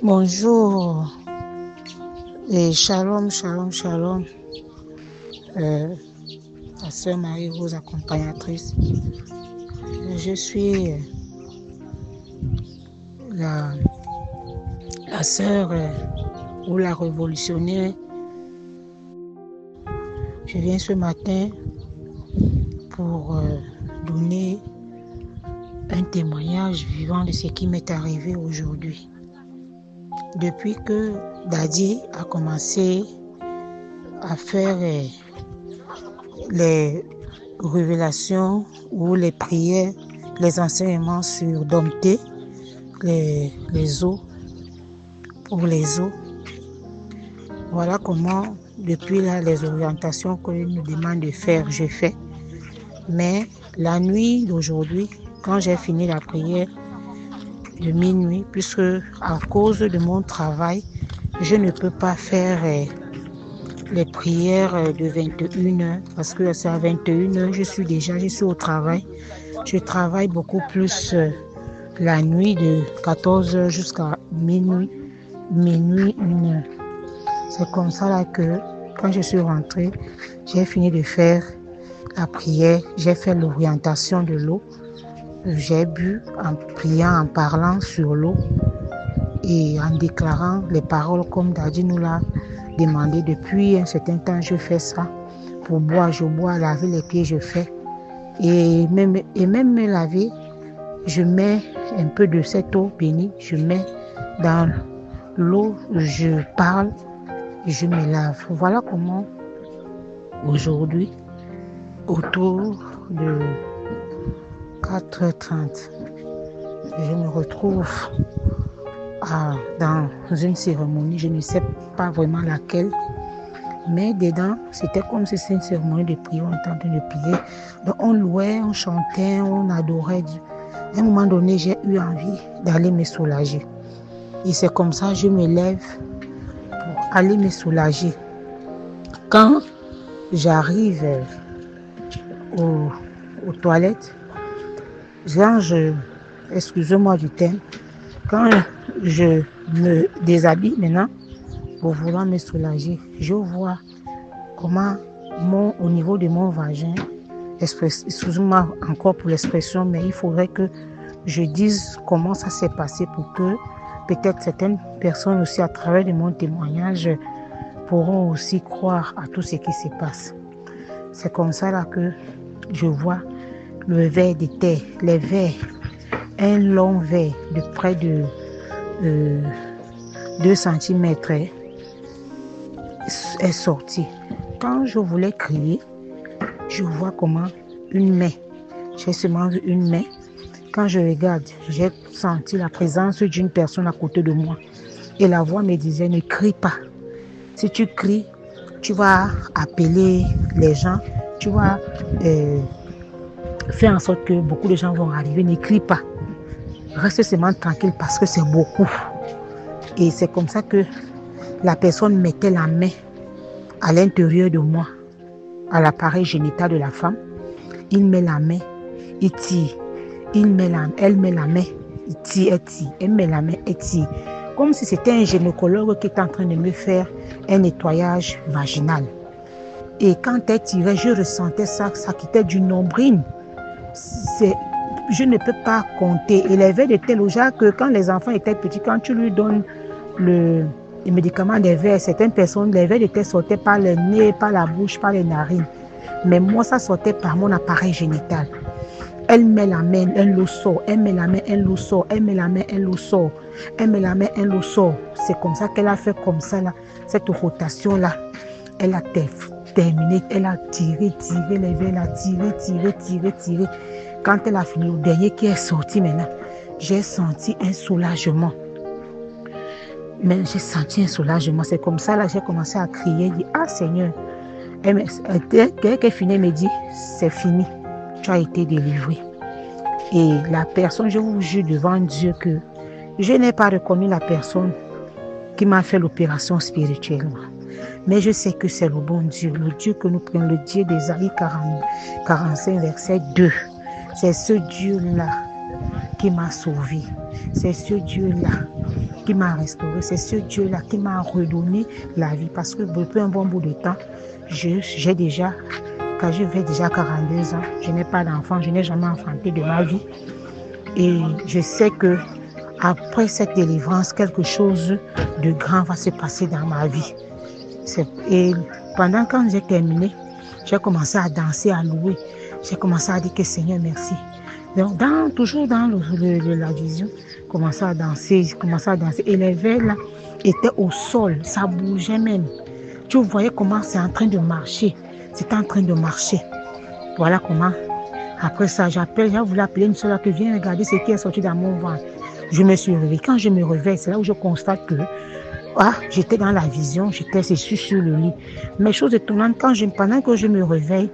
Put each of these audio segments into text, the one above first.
Bonjour et shalom, shalom, shalom. La sœur Marie, vos accompagnatrice. Je suis la sœur ou la révolutionnaire. Je viens ce matin pour donner un témoignage vivant de ce qui m'est arrivé aujourd'hui. Depuis que Daddy a commencé à faire les révélations ou les prières, les enseignements sur dompter les eaux, pour les eaux. Voilà comment, depuis là, les orientations qu'il nous demande de faire, je fais. Mais la nuit d'aujourd'hui, quand j'ai fini la prière de minuit, puisque à cause de mon travail, je ne peux pas faire les prières de 21h, parce que c'est à 21h, je suis au travail. Je travaille beaucoup plus la nuit de 14h jusqu'à minuit, 1h. C'est comme ça là que quand je suis rentrée, j'ai fini de faire la prière, j'ai fait l'orientation de l'eau. J'ai bu en priant, en parlant sur l'eau et en déclarant les paroles comme Daddy nous l'a demandé. Depuis un certain temps, je fais ça. Pour boire, je bois, laver les pieds, je fais. Et même me laver, je mets un peu de cette eau bénie, je mets dans l'eau, je parle et je me lave. Voilà comment aujourd'hui, autour de 4h30, je me retrouve dans une cérémonie, je ne sais pas vraiment laquelle, mais dedans, c'était comme si c'était une cérémonie de prière, on était en train de prier. Donc on louait, on chantait, on adorait Dieu. À un moment donné, j'ai eu envie d'aller me soulager. Et c'est comme ça que je me lève pour aller me soulager. Quand j'arrive aux toilettes, excusez-moi du terme, quand je me déshabille maintenant pour vouloir me soulager, je vois comment au niveau de mon vagin, excusez-moi encore pour l'expression, mais il faudrait que je dise comment ça s'est passé pour que peut-être certaines personnes aussi à travers de mon témoignage pourront aussi croire à tout ce qui se passe. C'est comme ça là que je vois le ver de terre, les vers, un long ver de près de 2 cm est sorti. Quand je voulais crier, je vois comment une main, j'ai seulement vu une main. Quand je regarde, j'ai senti la présence d'une personne à côté de moi. Et la voix me disait, ne crie pas. Si tu cries, tu vas appeler les gens, tu vas faire en sorte que beaucoup de gens vont arriver. Ne crie pas. Reste seulement tranquille parce que c'est beaucoup. Et c'est comme ça que la personne mettait la main à l'intérieur de moi, à l'appareil génital de la femme. Il met la main, il tire. Elle met la main, il tire, elle tire. Elle met la main, elle tire. Comme si c'était un gynécologue qui était en train de me faire un nettoyage vaginal. Et quand elle tirait, je ressentais ça quittait du nombril. Je ne peux pas compter. Et les vers de tel au genre que quand les enfants étaient petits, quand tu lui donnes le médicament des vers, certaines personnes, les vers de tel sortaient par le nez, par la bouche, par les narines. Mais moi, ça sortait par mon appareil génital. Elle met la main, elle l'eau sort. Elle met la main, elle l'eau sort. Elle met la main, elle l'eau sort. Elle met la main, elle l'eau sort. C'est comme ça qu'elle a fait comme ça, là, cette rotation-là. Elle a terminé, elle a tiré les vers, elle a tiré. Quand elle a fini, le dernier qui est sorti maintenant, j'ai senti un soulagement. Mais j'ai senti un soulagement. C'est comme ça, là, j'ai commencé à crier. Je dis, ah Seigneur. Dès qu'elle finit, elle me dit, c'est fini. Tu as été délivré. Et la personne, je vous jure devant Dieu que je n'ai pas reconnu la personne qui m'a fait l'opération spirituellement. Mais je sais que c'est le bon Dieu, le Dieu que nous prenons, le Dieu d'Ésaïe 45, verset 2. C'est ce Dieu-là qui m'a sauvé. C'est ce Dieu-là qui m'a restauré. C'est ce Dieu-là qui m'a redonné la vie. Parce que depuis un bon bout de temps, quand je vais déjà 42 ans, je n'ai pas d'enfant, je n'ai jamais enfanté de ma vie. Et je sais que après cette délivrance, quelque chose de grand va se passer dans ma vie. Et pendant quand j'ai terminé, j'ai commencé à danser, à louer. J'ai commencé à dire que Seigneur, merci. Donc, toujours dans la vision, commençais à danser. Et les verres là étaient au sol, ça bougeait même. Tu voyais comment c'est en train de marcher. C'était en train de marcher. Voilà comment. Après ça, j'ai voulu appeler une soeur qui vient regarder ce qui est sorti dans mon ventre. Je me suis réveillée. Quand je me réveille, c'est là où je constate que j'étais dans la vision, j'étais sur le lit. Mais chose étonnante, pendant que je me réveille,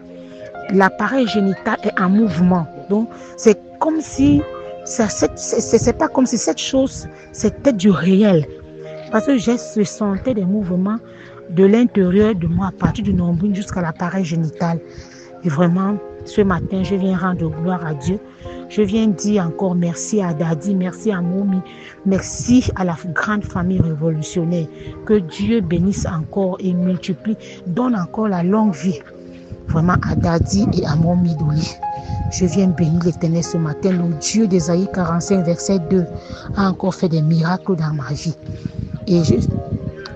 l'appareil génital est en mouvement. Donc, c'est comme si, c'est pas comme si cette chose, c'était du réel. Parce que je sentais des mouvements de l'intérieur de moi, à partir du nombril jusqu'à l'appareil génital. Et vraiment, ce matin, je viens rendre gloire à Dieu. Je viens dire encore merci à Daddy, merci à Momi, merci à la grande famille révolutionnaire. Que Dieu bénisse encore et multiplie, donne encore la longue vie. Vraiment à Daddy et à Momi Douli. Je viens bénir l'Éternel ce matin. Le Dieu d'Ésaïe 45, verset 2 a encore fait des miracles dans ma vie. Et je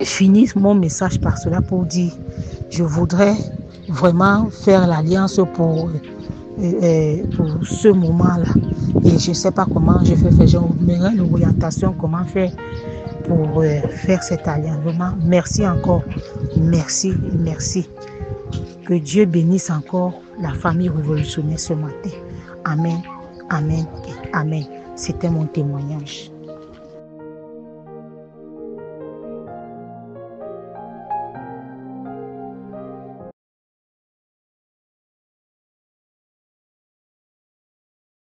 finis mon message par cela pour dire, je voudrais vraiment faire l'alliance pour ce moment-là. Et je ne sais pas comment je fais faire. J'aimerais une orientation, comment faire pour faire cette alliance. Vraiment, merci encore. Merci. Que Dieu bénisse encore la famille révolutionnaire ce matin. Amen, amen et amen. C'était mon témoignage.